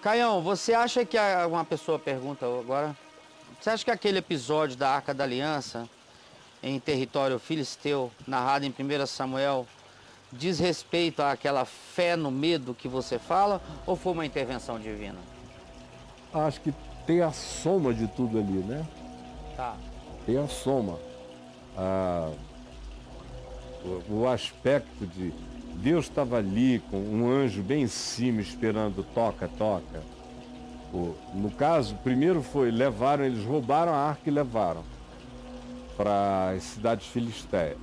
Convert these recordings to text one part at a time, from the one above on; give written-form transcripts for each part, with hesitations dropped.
Caião, você acha que uma pessoa pergunta agora, você acha que aquele episódio da Arca da Aliança em território filisteu, narrado em 1 Samuel, diz respeito àquela fé no medo que você fala, ou foi uma intervenção divina? Acho que tem a soma de tudo ali, né? Tá. Tem a soma. O aspecto de Deus estava ali com um anjo bem em cima esperando, toca. No caso, primeiro foi, eles roubaram a arca e levaram para as cidades filisteias.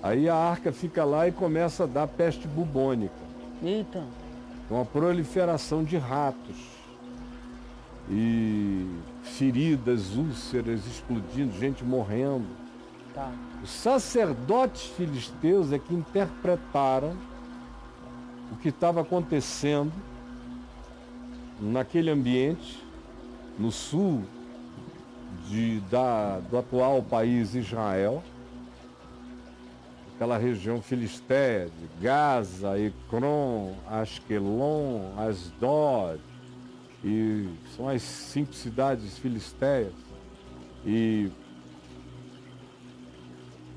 Aí a arca fica lá e começa a dar peste bubônica. Eita. Uma proliferação de ratos e feridas, úlceras explodindo, gente morrendo. Tá. Os sacerdotes filisteus é que interpretaram o que estava acontecendo naquele ambiente, no sul do atual país Israel, aquela região filisteia de Gaza, Ecrom, Asquelon, Asdod, e são as 5 cidades filisteias. E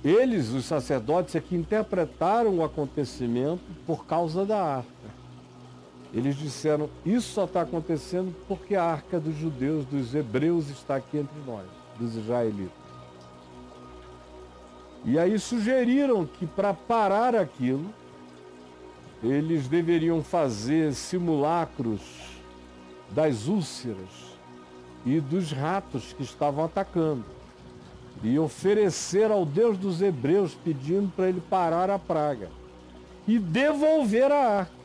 eles, os sacerdotes, é que interpretaram o acontecimento por causa da arca. Eles disseram, isso só está acontecendo porque a arca dos judeus, dos hebreus, está aqui entre nós, dos israelitas. E aí sugeriram que para parar aquilo, eles deveriam fazer simulacros das úlceras e dos ratos que estavam atacando. E oferecer ao Deus dos hebreus pedindo para ele parar a praga. E devolver a arca.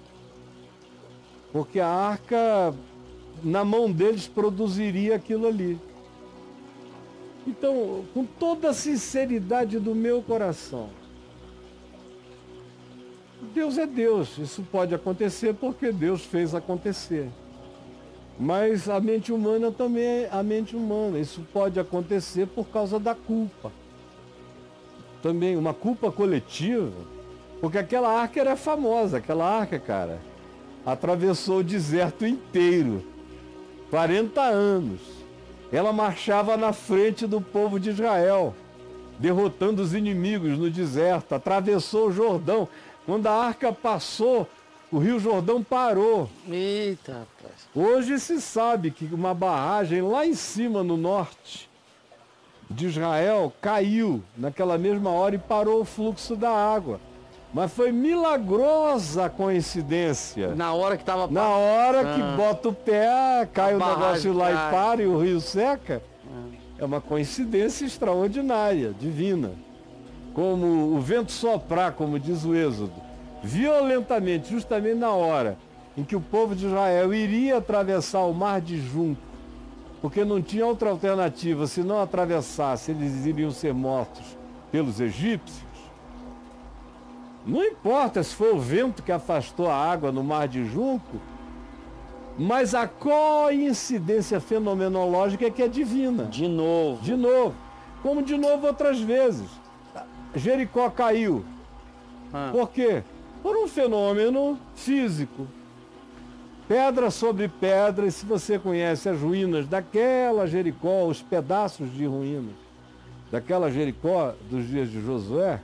Porque a arca, na mão deles, produziria aquilo ali. Então, com toda a sinceridade do meu coração, Deus é Deus. Isso pode acontecer porque Deus fez acontecer. Mas a mente humana também é a mente humana. Isso pode acontecer por causa da culpa. Também uma culpa coletiva. Porque aquela arca era famosa. Aquela arca, cara, atravessou o deserto inteiro. 40 anos. Ela marchava na frente do povo de Israel, derrotando os inimigos no deserto. Atravessou o Jordão. Quando a arca passou, o Rio Jordão parou. Eita, rapaz. Hoje se sabe que uma barragem lá em cima, no norte de Israel, caiu naquela mesma hora e parou o fluxo da água. Mas foi milagrosa a coincidência. Na hora que estava... Na hora que bota o pé, cai o negócio lá e para e o rio seca. É uma coincidência extraordinária, divina. Como o vento soprar, como diz o Êxodo, violentamente, justamente na hora em que o povo de Israel iria atravessar o mar de junco, porque não tinha outra alternativa, se não atravessasse, eles iriam ser mortos pelos egípcios. Não importa se foi o vento que afastou a água no mar de junco, mas a coincidência fenomenológica é que é divina. De novo. De novo. Como de novo outras vezes. Jericó caiu. Por quê? Por um fenômeno físico. Pedra sobre pedra, e se você conhece as ruínas daquela Jericó, os pedaços de ruínas daquela Jericó dos dias de Josué,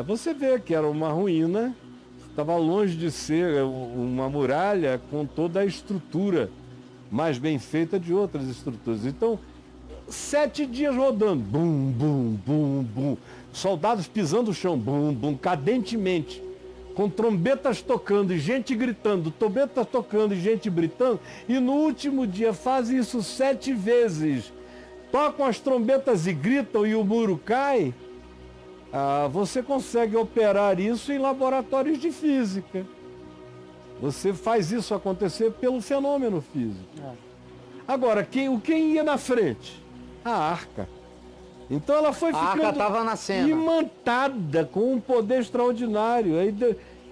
você vê que era uma ruína, estava longe de ser uma muralha com toda a estrutura mais bem feita de outras estruturas. Então, 7 dias rodando, bum, bum, bum, bum, soldados pisando o chão, bum, bum, cadentemente, com trombetas tocando e gente gritando, trombetas tocando e gente gritando, e no último dia fazem isso 7 vezes, tocam as trombetas e gritam e o muro cai. Você consegue operar isso em laboratórios de física. Você faz isso acontecer pelo fenômeno físico. Agora, quem ia na frente? A arca. Então ela foi ficando a arca estava na cena, imantada com um poder extraordinário. Aí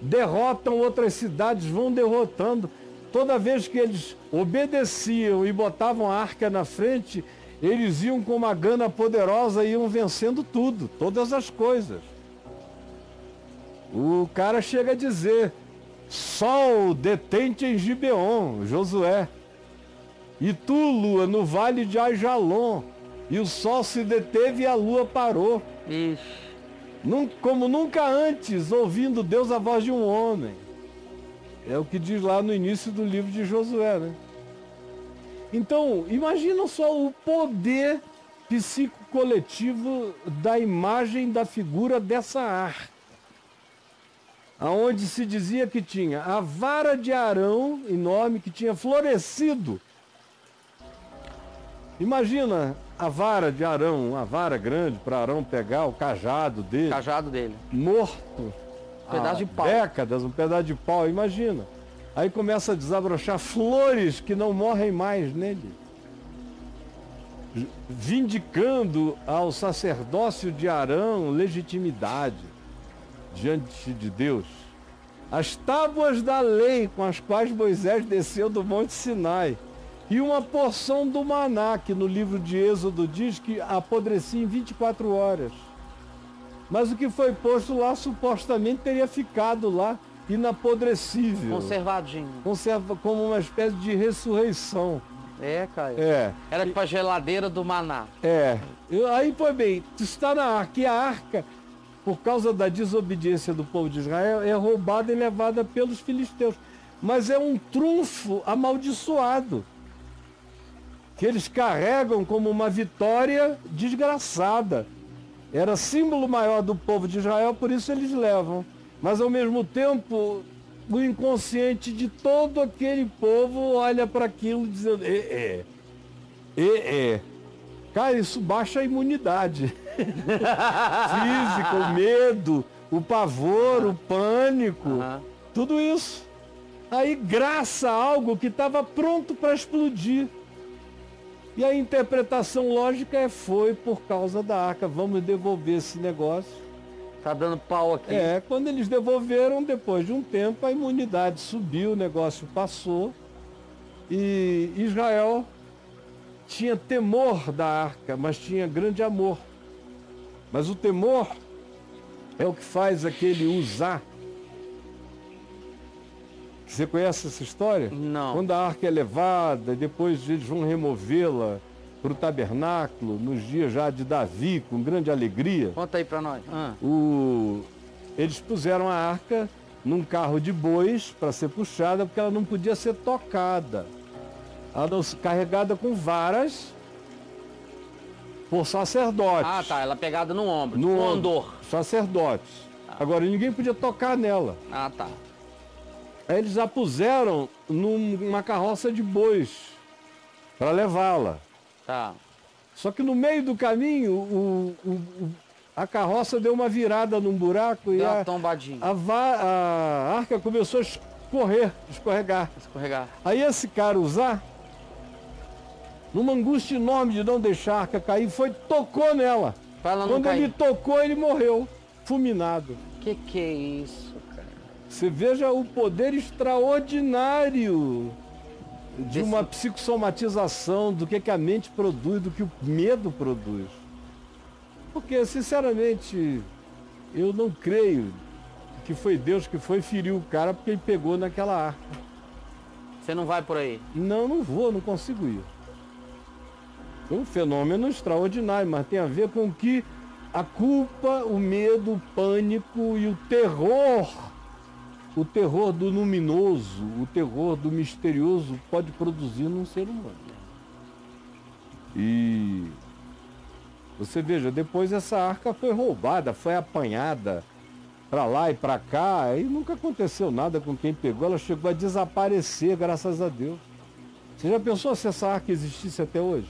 derrotam outras cidades, vão derrotando. Toda vez que eles obedeciam e botavam a arca na frente, eles iam com uma gana poderosa e iam vencendo tudo, todas as coisas. O cara chega a dizer, Sol, detente em Gibeon, Josué. E tu, lua, no vale de Aijalon. E o sol se deteve e a lua parou. Ixi. Como nunca antes, ouvindo Deus a voz de um homem. É o que diz lá no início do livro de Josué, né? Então, imagina só o poder psicocoletivo da imagem da figura dessa arca. Aonde se dizia que tinha a vara de Arão, enorme, que tinha florescido. Imagina a vara de Arão, uma vara grande para Arão pegar o cajado dele. Cajado dele. Morto. Um pedaço de pau. Décadas, um pedaço de pau, imagina. Aí começa a desabrochar flores que não morrem mais nele. Vindicando ao sacerdócio de Arão legitimidade diante de Deus. As tábuas da lei com as quais Moisés desceu do Monte Sinai. E uma porção do maná, que no livro de Êxodo diz que apodrecia em 24 horas. Mas o que foi posto lá supostamente teria ficado lá inapodrecível. Conservadinho. Conserva como uma espécie de ressurreição. É, Caio. É. Era tipo a geladeira do maná. É. Aí, pois bem, está na arca. E a arca, por causa da desobediência do povo de Israel, é roubada e levada pelos filisteus. Mas é um trunfo amaldiçoado, que eles carregam como uma vitória desgraçada. Era símbolo maior do povo de Israel, por isso eles levam. Mas ao mesmo tempo, o inconsciente de todo aquele povo olha para aquilo dizendo, Cara, isso baixa a imunidade física, o medo, o pavor, o pânico, tudo isso. Aí graça a algo que estava pronto para explodir. E a interpretação lógica foi por causa da arca. Vamos devolver esse negócio. Tá dando pau aqui. Quando eles devolveram, depois de um tempo, a imunidade subiu, o negócio passou. E Israel tinha temor da arca, mas tinha grande amor. Mas o temor é o que faz aquele usar. Você conhece essa história? Não. Quando a arca é levada, depois eles vão removê-la para o tabernáculo, nos dias já de Davi, com grande alegria. Conta aí para nós. Eles puseram a arca num carro de bois para ser puxada, porque ela não podia ser tocada. Ela não, carregada com varas por sacerdotes. Ah, tá. Ela pegada no ombro. No andor. Sacerdotes. Agora, ninguém podia tocar nela. Ah, tá. Aí eles a puseram numa carroça de bois para levá-la. Tá. Só que no meio do caminho, a carroça deu uma virada num buraco Deu e uma tombadinha. a arca começou a escorregar. Aí esse cara usar, numa angústia enorme de não deixar a arca cair, tocou nela. Quando ele tocou, ele morreu, fulminado. Que é isso? Você veja o poder extraordinário de uma psicossomatização, do que a mente produz, do que o medo produz. Porque, sinceramente, eu não creio que foi Deus que feriu o cara porque ele pegou naquela arca. Você não vai por aí? Não vou, não consigo ir. É um fenômeno extraordinário, mas tem a ver com que a culpa, o medo, o pânico e o terror do luminoso, o terror do misterioso pode produzir num ser humano. E você veja, depois essa arca foi roubada, foi apanhada para lá e para cá, e nunca aconteceu nada com quem pegou, ela chegou a desaparecer, graças a Deus. Você já pensou se essa arca existisse até hoje?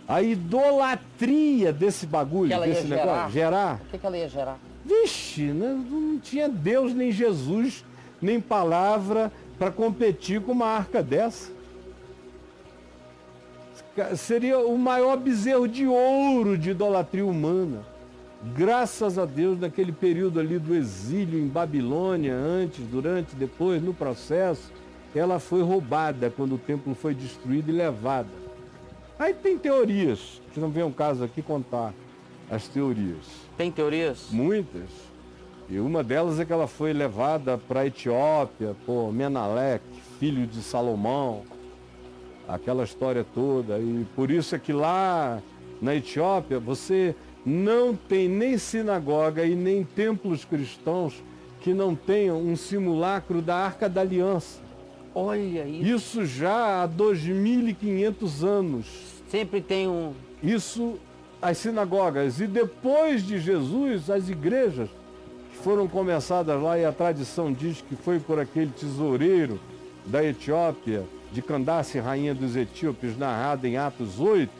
A idolatria desse bagulho, desse negócio, gerar. O que ela ia gerar? Vixe, não tinha Deus, nem Jesus, nem palavra para competir com uma arca dessa. Seria o maior bezerro de ouro de idolatria humana. Graças a Deus, naquele período ali do exílio em Babilônia, antes, durante, depois, no processo, ela foi roubada quando o templo foi destruído e levada. Aí tem teorias, que não vem um caso aqui contar as teorias. Tem teorias? Muitas. E uma delas é que ela foi levada para a Etiópia por Menaleque, filho de Salomão, aquela história toda. E por isso é que lá na Etiópia você não tem nem sinagoga e nem templos cristãos que não tenham um simulacro da Arca da Aliança. Olha isso. Isso já há 2.500 anos. Sempre tem um... Isso, as sinagogas. E depois de Jesus, as igrejas que foram começadas lá, e a tradição diz que foi por aquele tesoureiro da Etiópia, de Candace, rainha dos etíopes, narrado em Atos 8,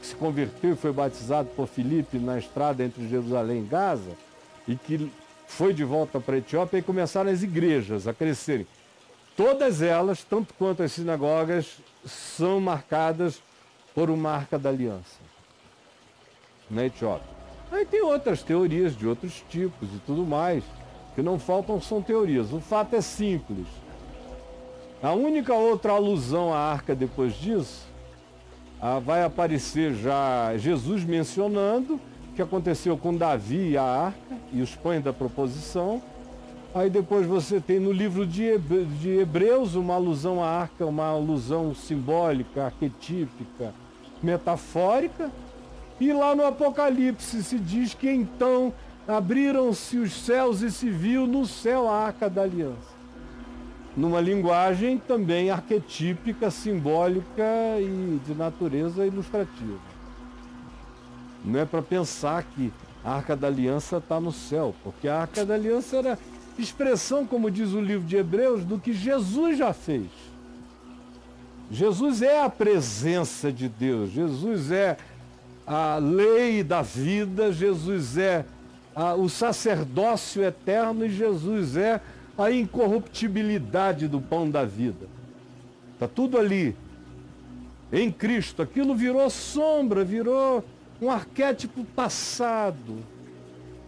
que se converteu e foi batizado por Filipe na estrada entre Jerusalém e Gaza, e que foi de volta para a Etiópia, e começaram as igrejas a crescerem. Todas elas, tanto quanto as sinagogas, são marcadas por uma Arca da Aliança na Etiópia. Aí tem outras teorias de outros tipos e tudo mais, que não faltam, são teorias. O fato é simples. A única outra alusão à arca depois disso, vai aparecer já Jesus mencionando o que aconteceu com Davi e a arca e os pães da proposição. Aí depois você tem no livro de Hebreus uma alusão à arca, uma alusão simbólica, arquetípica, metafórica. E lá no Apocalipse se diz que então abriram-se os céus e se viu no céu a Arca da Aliança. Numa linguagem também arquetípica, simbólica e de natureza ilustrativa. Não é para pensar que a Arca da Aliança está no céu, porque a Arca da Aliança era expressão, como diz o livro de Hebreus, do que Jesus já fez. Jesus é a presença de Deus, Jesus é a lei da vida, Jesus é o sacerdócio eterno e Jesus é a incorruptibilidade do pão da vida. Está tudo ali, em Cristo. Aquilo virou sombra, virou um arquétipo passado.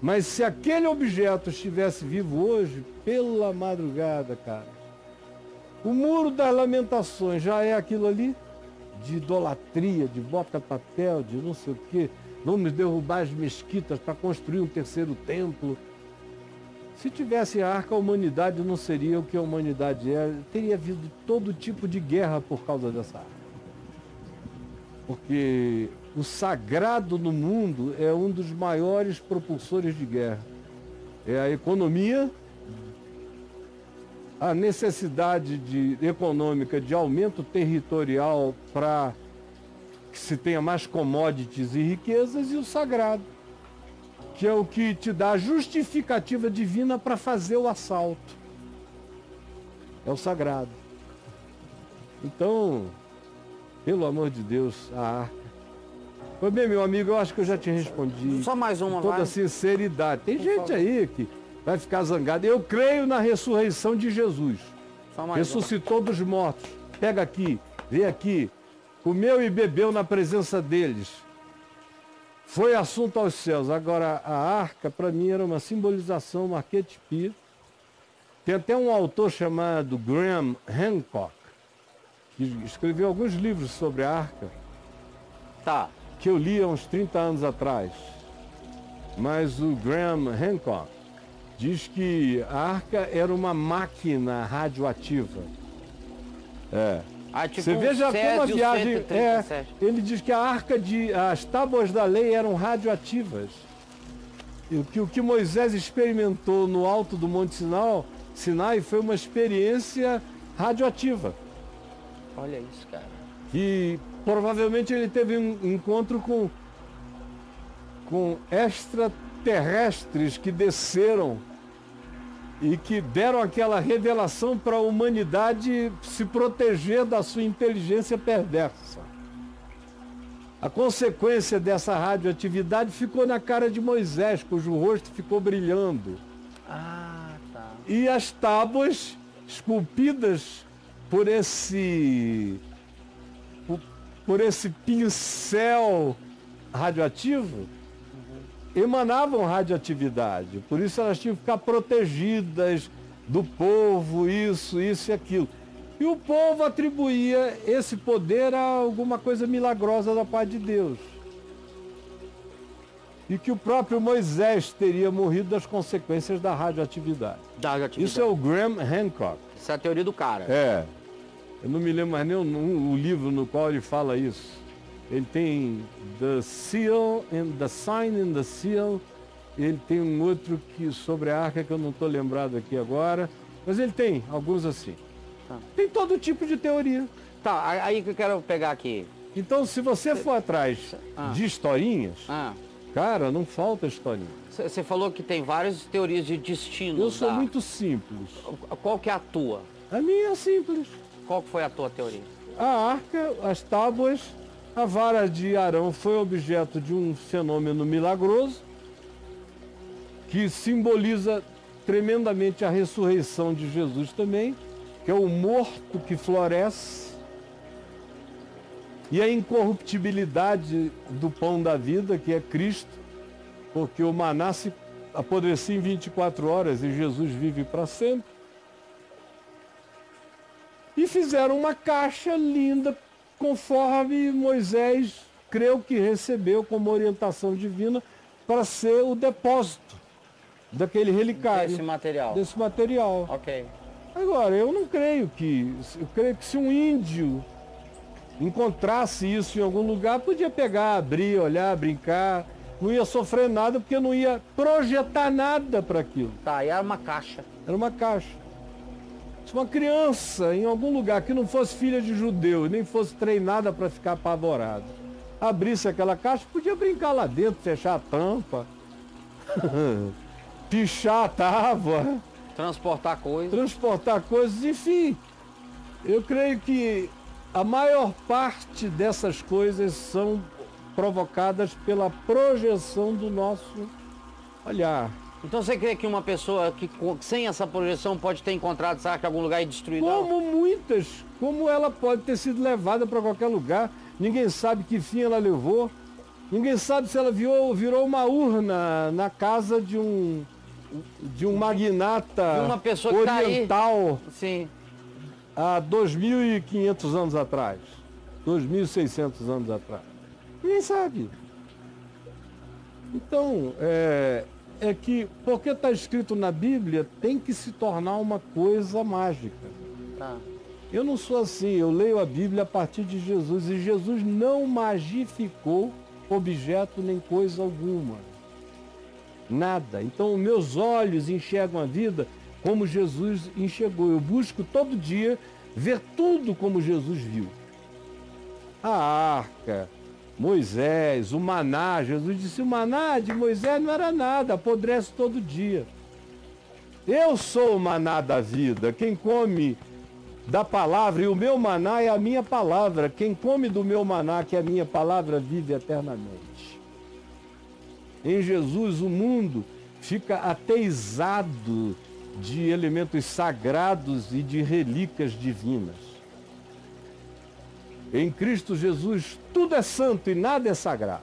Mas se aquele objeto estivesse vivo hoje, pela madrugada, cara, o Muro das Lamentações já é aquilo ali? De idolatria, de bota-papel, de não sei o quê. Vamos derrubar as mesquitas para construir um terceiro templo. Se tivesse a arca, a humanidade não seria o que a humanidade é. Teria havido todo tipo de guerra por causa dessa arca. Porque o sagrado no mundo é um dos maiores propulsores de guerra. É a economia, a necessidade econômica de aumento territorial para que se tenha mais commodities e riquezas, e o sagrado, que é o que te dá a justificativa divina para fazer o assalto. É o sagrado. Então, pelo amor de Deus, a arca. Pois bem, meu amigo, eu acho que eu já te respondi. Só mais uma, com toda vai. Sinceridade. Tem gente aí que vai ficar zangada. Eu creio na ressurreição de Jesus. Ressuscitou dos mortos. Pega aqui, vê aqui. Comeu e bebeu na presença deles. Foi assunto aos céus. Agora, a arca, para mim, era uma simbolização, uma arquetipia. Tem até um autor chamado Graham Hancock, que escreveu alguns livros sobre a arca. Tá. Que eu li há uns 30 anos atrás. Mas o Graham Hancock diz que a arca era uma máquina radioativa. Tipo você veja como a viagem 137. Ele diz que as tábuas da lei eram radioativas. E o que Moisés experimentou no alto do Monte Sinai foi uma experiência radioativa. Olha isso, cara. E provavelmente ele teve um encontro com extraterrestres que desceram e que deram aquela revelação para a humanidade se proteger da sua inteligência perversa. A consequência dessa radioatividade ficou na cara de Moisés, cujo rosto ficou brilhando. Ah, tá. E as tábuas esculpidas por esse pincel radioativo, emanavam radioatividade. Por isso elas tinham que ficar protegidas do povo, isso e aquilo. E o povo atribuía esse poder a alguma coisa milagrosa da parte de Deus. e que o próprio Moisés teria morrido das consequências da radioatividade. Isso é o Graham Hancock. Isso é a teoria do cara. É. Eu não me lembro mais nem o livro no qual ele fala isso. Ele tem The Seal and the Sign and the Seal. Ele tem um outro sobre a arca que eu não estou lembrado aqui agora. Mas ele tem alguns assim. Tá. Tem todo tipo de teoria. Tá, aí que eu quero pegar aqui. Então, se você for atrás de historinhas, cara, não falta historinha. Você falou que tem várias teorias de destino. Eu sou muito simples. Qual que é a tua? A minha é simples. Qual que foi a tua teoria? A arca, as tábuas, a vara de Arão foi objeto de um fenômeno milagroso que simboliza tremendamente a ressurreição de Jesus também, que é o morto que floresce, e a incorruptibilidade do pão da vida, que é Cristo, porque o maná se apodrecia em 24 horas e Jesus vive para sempre. E fizeram uma caixa linda, conforme Moisés creu que recebeu como orientação divina para ser o depósito daquele relicário. Desse material. Ok. Agora, eu creio que se um índio encontrasse isso em algum lugar, podia pegar, abrir, olhar, brincar, não ia sofrer nada, porque não ia projetar nada para aquilo. Tá, e era uma caixa. Era uma caixa. Se uma criança em algum lugar que não fosse filha de judeu, nem fosse treinada para ficar apavorada, abrisse aquela caixa, podia brincar lá dentro, fechar a tampa, pichar a tábua, transportar coisas, enfim. Eu creio que a maior parte dessas coisas são provocadas pela projeção do nosso olhar. Então você crê que uma pessoa que sem essa projeção pode ter encontrado essa arca em algum lugar e destruído? Como muitas, como ela pode ter sido levada para qualquer lugar, ninguém sabe que fim ela levou, ninguém sabe se ela virou uma urna na casa de um magnata uma pessoa oriental tá aí. Sim. Há 2.500 anos atrás, 2.600 anos atrás. Ninguém sabe. Então, é que, porque está escrito na Bíblia, tem que se tornar uma coisa mágica. Tá. Eu não sou assim, eu leio a Bíblia a partir de Jesus, e Jesus não magificou objeto nem coisa alguma. Nada. Então, meus olhos enxergam a vida como Jesus enxergou. Eu busco todo dia ver tudo como Jesus viu. A arca, Moisés, o maná. Jesus disse, o maná de Moisés não era nada, apodrece todo dia. Eu sou o maná da vida. Quem come da palavra, e o meu maná é a minha palavra. Quem come do meu maná, que é a minha palavra, vive eternamente. Em Jesus, o mundo fica ateizado de elementos sagrados e de relíquias divinas. Em Cristo Jesus, tudo é santo e nada é sagrado.